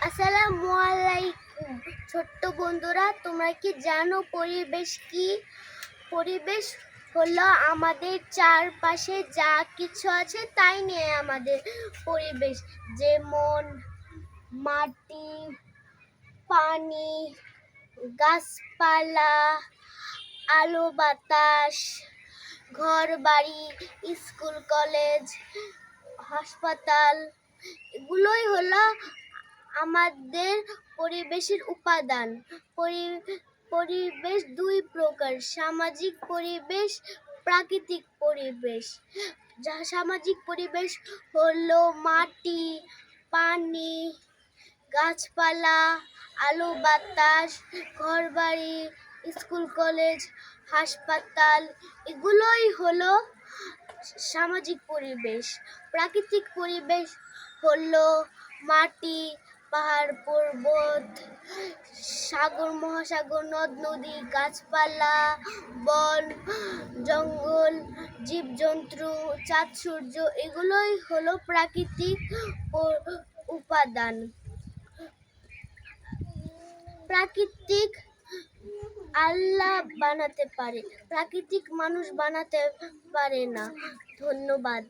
আসসালামু আলাইকুম। ছোট্ট বন্ধুরা, তোমরা কি জানো পরিবেশ কি? পরিবেশ হলো আমাদের চারপাশে যা কিছু আছে তাই নিয়ে আমাদের পরিবেশ। যেমন মাটি, পানি, গাছপালা, আলো বাতাস, ঘর বাড়ি, স্কুল কলেজ, হাসপাতাল, এগুলোই হলো আমাদের পরিবেশের উপাদান। পরিবেশ দুই প্রকার: সামাজিক পরিবেশ, প্রাকৃতিক পরিবেশ। সামাজিক পরিবেশ হলো মাটি, পানি, গাছপালা, আলো বাতাস, ঘরবাড়ি, স্কুল কলেজ, হাসপাতাল, এগুলোই হলো সামাজিক পরিবেশ। প্রাকৃতিক পরিবেশ হলো মাটি, পাহাড় পর্বত, সাগর মহাসাগর, নদ নদী, গাছপালা, বন জঙ্গল, জীবজন্তু, চাঁদ সূর্য, এগুলোই হলো প্রাকৃতিক উপাদান। প্রাকৃতিক আল্লাহ বানাতে পারে, প্রাকৃতিক মানুষ বানাতে পারে না। ধন্যবাদ।